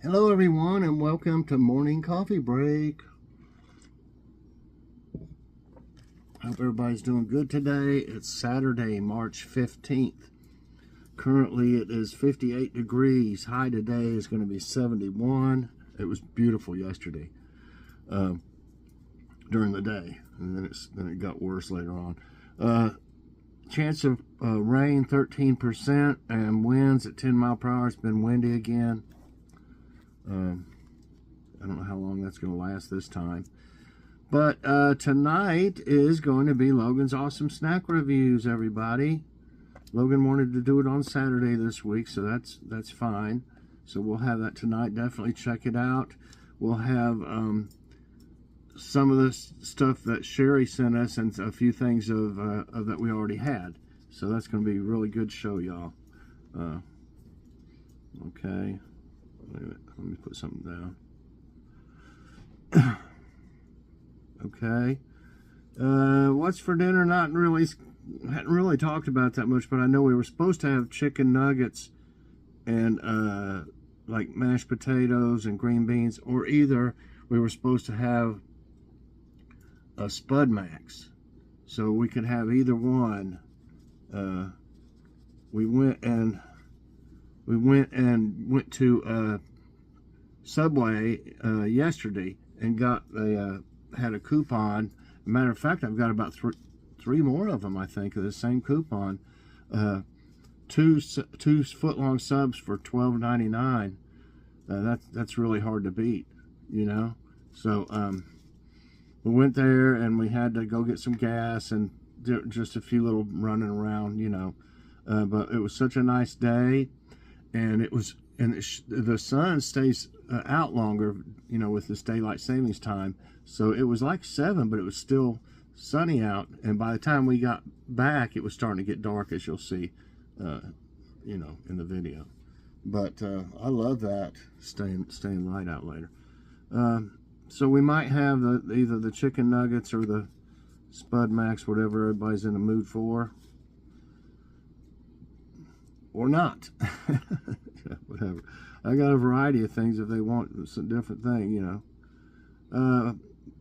Hello everyone and welcome to Morning Coffee Break. Hope everybody's doing good today. It's Saturday, March 15th. Currently it is 58 degrees. High today is going to be 71. It was beautiful yesterday during the day, and then it got worse later on. Chance of rain 13% and winds at 10 mile per hour. It's been windy again. I don't know how long that's going to last this time. But tonight is going to be Logan's Awesome Snack Reviews, everybody. Logan wanted to do it on Saturday this week, so that's fine. So we'll have that tonight. Definitely check it out. We'll have some of the stuff that Sherry sent us and a few things of that we already had. So that's going to be a really good show, y'all. Okay. Wait a minute. Let me put something down. Okay. What's for dinner? Hadn't really talked about that much, but I know we were supposed to have chicken nuggets and like mashed potatoes and green beans, or either we were supposed to have a Spud Max. So we could have either one. We went to Subway yesterday and had a coupon. Matter of fact, I've got about three more of them, I think, of the same coupon. Two foot-long subs for $12.99. That's really hard to beat, you know. So we went there and we had to go get some gas and just a few little running around, you know. But it was such a nice day, and the sun stays out longer, you know, with this daylight savings time. So it was like 7, but it was still sunny out. And by the time we got back, it was starting to get dark, as you'll see, you know, in the video. But I love that, staying light out later. So we might have either the chicken nuggets or the Spud Max, whatever everybody's in the mood for, or not. Yeah, whatever. I got a variety of things if they want. It's a different thing, you know.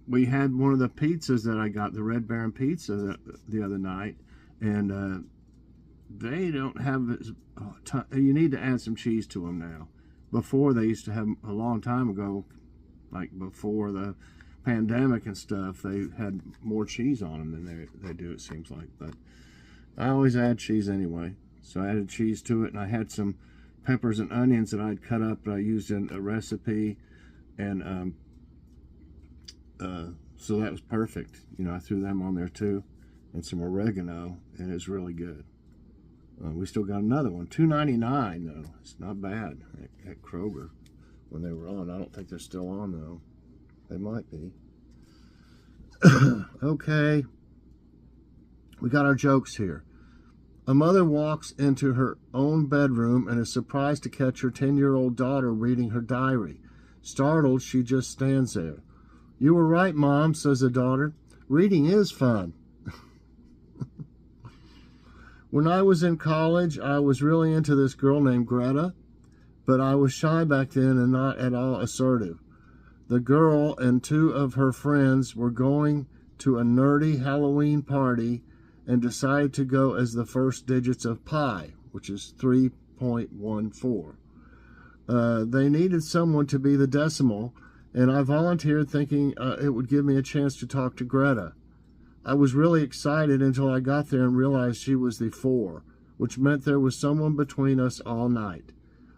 We had one of the pizzas that I got, the Red Baron pizza, the other night, and they don't have this. You need to add some cheese to them now. Before, they used to have, a long time ago, like before the pandemic and stuff, they had more cheese on them than they do, it seems like. But I always add cheese anyway. So I added cheese to it, and I had some peppers and onions that I'd cut up that I used in a recipe, and so that was perfect. You know, I threw them on there too, and some oregano, and it's really good. We still got another one, $2.99 though. It's not bad at Kroger when they were on. I don't think they're still on though. They might be. Okay, we got our jokes here. A mother walks into her own bedroom and is surprised to catch her 10-year-old daughter reading her diary. Startled, she just stands there. "You were right, Mom," says the daughter. "Reading is fun." When I was in college, I was really into this girl named Greta, but I was shy back then and not at all assertive. The girl and 2 of her friends were going to a nerdy Halloween party and decided to go as the first digits of pi, which is 3.14. They needed someone to be the decimal, and I volunteered thinking it would give me a chance to talk to Greta. I was really excited until I got there and realized she was the 4, which meant there was someone between us all night.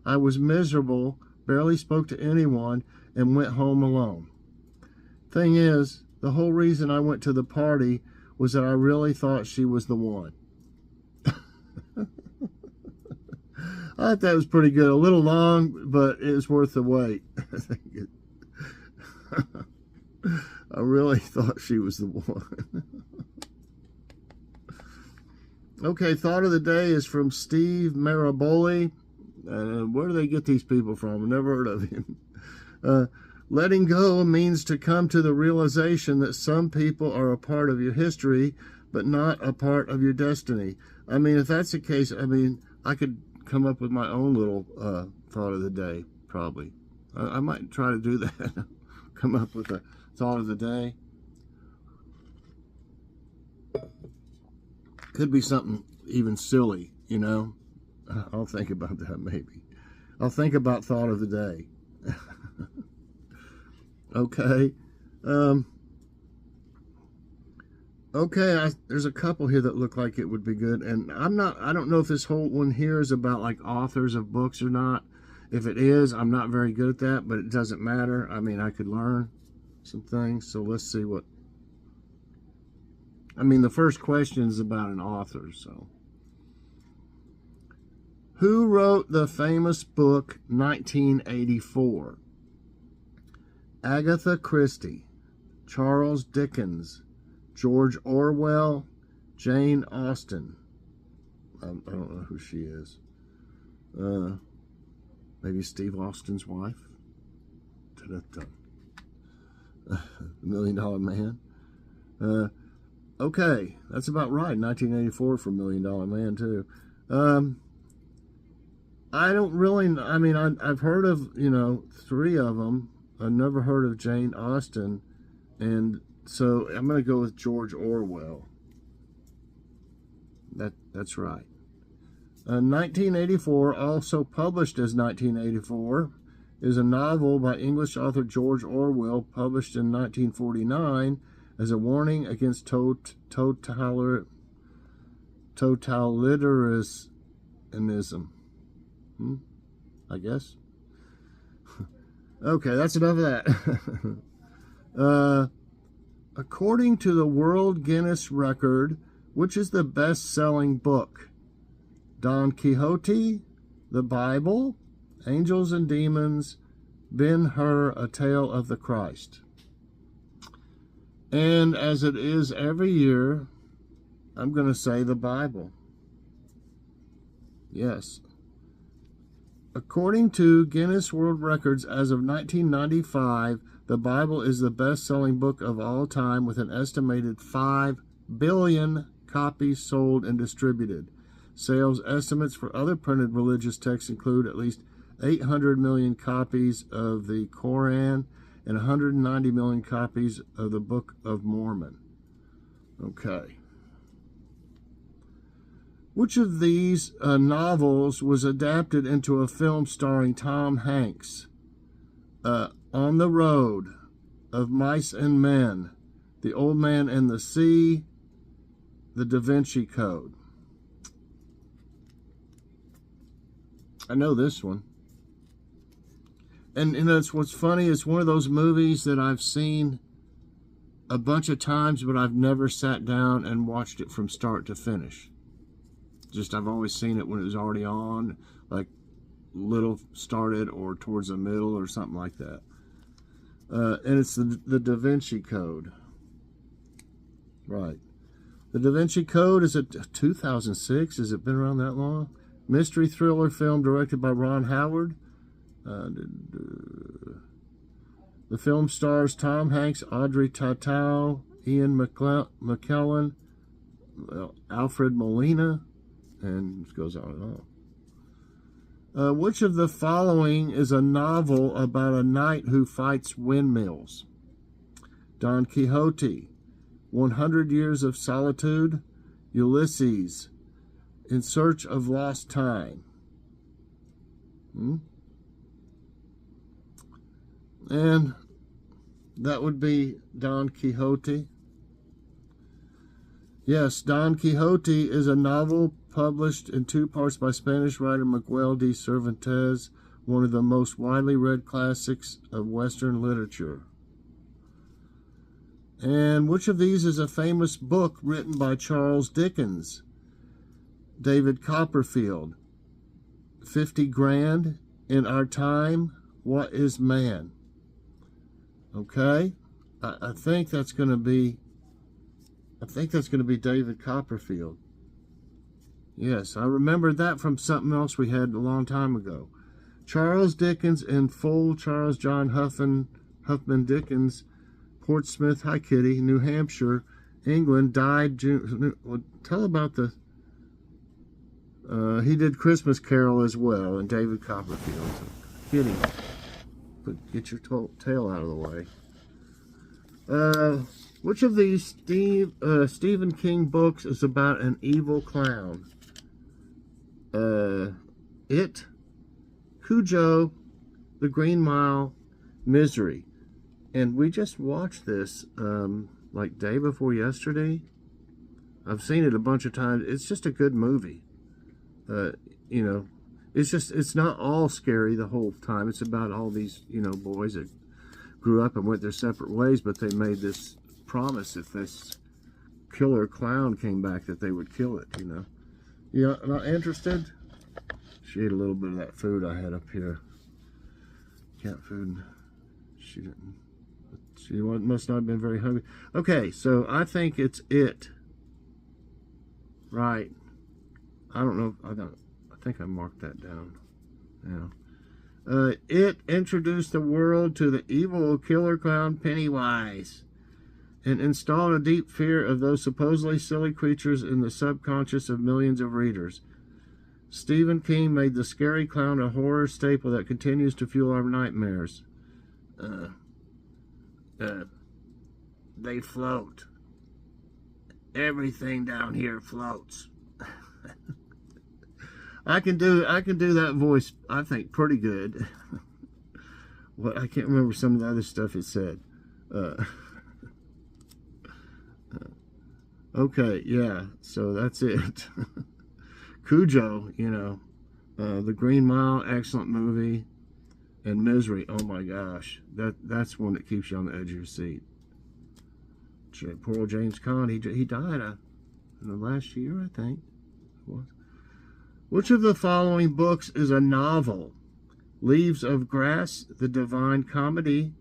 I was miserable, barely spoke to anyone, and went home alone. Thing is, the whole reason I went to the party was that I really thought she was the one. I thought that was pretty good. A little long, but it was worth the wait. I really thought she was the one. Okay, thought of the day is from Steve Maraboli. Where do they get these people from? I've never heard of him. Letting go means to come to the realization that some people are a part of your history, but not a part of your destiny. I mean, if that's the case, I mean, I could come up with my own little thought of the day, probably. I might try to do that. Come up with a thought of the day. Could be something even silly, you know. I'll think about that maybe. I'll think about thought of the day. Okay. Okay, there's a couple here that look like it would be good, and I don't know if this whole one here is about like authors of books or not. If it is, I'm not very good at that, but it doesn't matter. I mean, I could learn some things, so let's see what... I mean, the first question is about an author, so... Who wrote the famous book 1984? Agatha Christie, Charles Dickens, George Orwell, Jane Austen. I don't know who she is. Maybe Steve Austin's wife. The $1 Million Man. Okay, that's about right. 1984 for $1 Million Man too. I don't really. I mean, I've heard of 3 of them. I've never heard of Jane Austen, and so I'm going to go with George Orwell. That's right. 1984, also published as 1984, is a novel by English author George Orwell, published in 1949 as a warning against totalitarianism. I guess. Okay, that's enough of that. According to the World Guinness Record, which is the best-selling book? Don Quixote, the Bible, Angels and Demons, Ben-Hur, A Tale of the Christ. And as it is every year, I'm going to say the Bible. Yes. According to Guinness World Records, as of 1995, the Bible is the best-selling book of all time, with an estimated 5 billion copies sold and distributed. Sales estimates for other printed religious texts include at least 800 million copies of the Quran and 190 million copies of the Book of Mormon. Okay. Which of these novels was adapted into a film starring Tom Hanks? On the Road, Of Mice and Men, The Old Man and the Sea, The Da Vinci Code. I know this one. And it's what's funny, it's one of those movies that I've seen a bunch of times, but I've never sat down and watched it from start to finish. Just I've always seen it when it was already on, like little started or towards the middle or something like that. And it's the Da Vinci Code. Right. The Da Vinci Code is a 2006. Has it been around that long? Mystery thriller film directed by Ron Howard. The film stars Tom Hanks, Audrey Tautou, Ian McKellen, Alfred Molina, and it goes on and on. Which of the following is a novel about a knight who fights windmills? Don Quixote, 100 Years of Solitude, Ulysses, In Search of Lost Time. And that would be Don Quixote. Yes, Don Quixote is a novel published in 2 parts by Spanish writer Miguel de Cervantes, one of the most widely read classics of Western literature. And which of these is a famous book written by Charles Dickens? David Copperfield, 50 Grand, In Our Time, What is Man? Okay, I think that's going to be David Copperfield. Yes, I remember that from something else we had a long time ago. Charles Dickens in full, Charles John Huffman Dickens, Portsmouth, hi Kitty, New Hampshire, England, died June. Well, tell about the. He did Christmas Carol as well, and David Copperfield. Kitty. Get your tail out of the way. Which of these Stephen King books is about an evil clown? It, Cujo, The Green Mile, Misery. And we just watched this like day before yesterday. I've seen it a bunch of times. It's just a good movie. You know, it's not all scary the whole time. It's about all these, you know, boys that grew up and went their separate ways, but they made this promise if this killer clown came back that they would kill it, you know. You not interested? She ate a little bit of that food I had up here. Cat food. She didn't. She must not have been very hungry. Okay, so I think it's it. Right. I don't know. I think I marked that down. Yeah. It introduced the world to the evil killer clown Pennywise and installed a deep fear of those supposedly silly creatures in the subconscious of millions of readers. Stephen King made the scary clown a horror staple that continues to fuel our nightmares. They float. Everything down here floats. I can do that voice, I think, pretty good. What I can't remember some of the other stuff it said. Okay, yeah, so that's it. Cujo, you know, The Green Mile, excellent movie, and Misery. Oh my gosh, that's one that keeps you on the edge of your seat. Poor old James Caan, he died in the last year, I think. What? Which of the following books is a novel? Leaves of Grass, The Divine Comedy,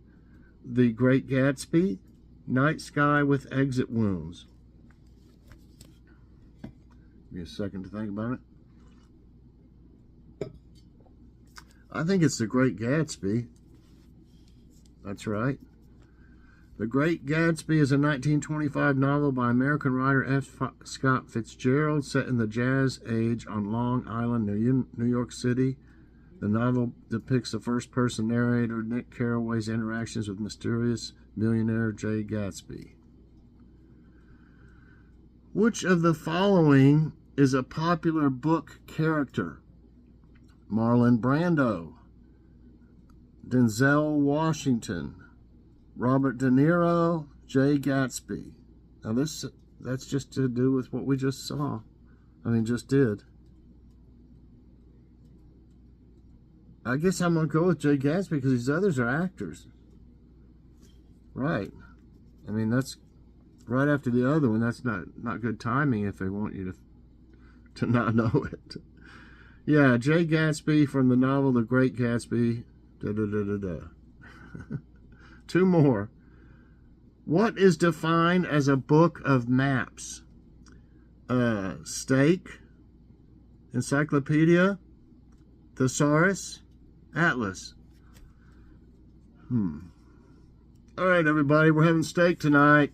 The Great Gatsby, Night Sky with Exit Wounds. Give me a second to think about it. I think it's The Great Gatsby. That's right. The Great Gatsby is a 1925 novel by American writer F. Scott Fitzgerald set in the Jazz Age on Long Island, New York City. The novel depicts the first-person narrator Nick Carraway's interactions with mysterious millionaire Jay Gatsby. Which of the following is a popular book character? Marlon Brando, Denzel Washington, Robert De Niro, Jay Gatsby. Now that's just to do with what we just saw. Just did. I guess I'm going to go with Jay Gatsby because these others are actors. Right. That's right after the other one. That's not good timing if they want you to not know it. Yeah, Jay Gatsby from the novel The Great Gatsby. Two more. What is defined as a book of maps? Stake, encyclopedia, thesaurus, atlas. All right, everybody, we're having steak tonight.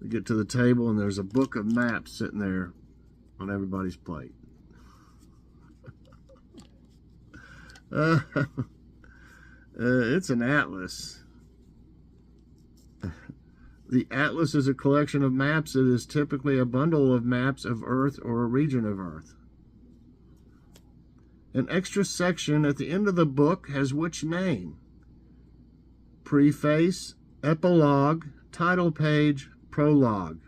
We get to the table and there's a book of maps sitting there on everybody's plate. It's an atlas. The atlas is a collection of maps. It is typically a bundle of maps of Earth or a region of Earth. An extra section at the end of the book has which name? Preface, epilogue, title page, prologue.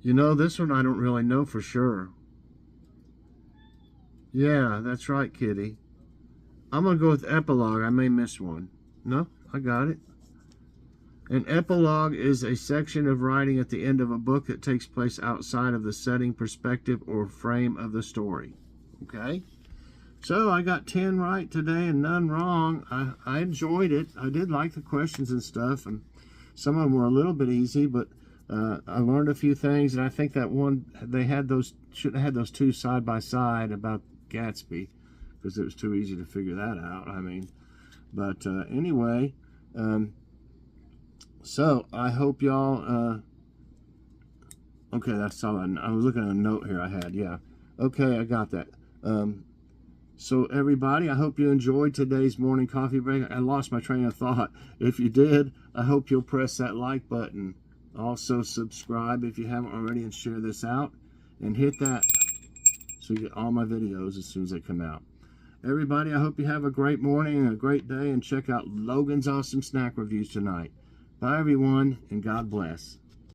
You know, this one I don't really know for sure. Yeah, that's right, Kitty. I'm going to go with epilogue. I may miss one. No, I got it. An epilogue is a section of writing at the end of a book that takes place outside of the setting, perspective, or frame of the story. Okay? So I got 10 right today and none wrong. I enjoyed it. I did like the questions and stuff, and some of them were a little bit easy, but I learned a few things, and I think that one, they had those, should have had those two side by side about Gatsby, because it was too easy to figure that out. But anyway, so I hope y'all, okay, that's all. I was looking at a note here I had, yeah. Okay, I got that. So everybody, I hope you enjoyed today's morning coffee break. I lost my train of thought. If you did, I hope you'll press that like button. Also subscribe if you haven't already, and share this out. And hit that so you get all my videos as soon as they come out. Everybody, I hope you have a great morning and a great day, and check out Logan's awesome snack reviews tonight. Bye everyone, and God bless.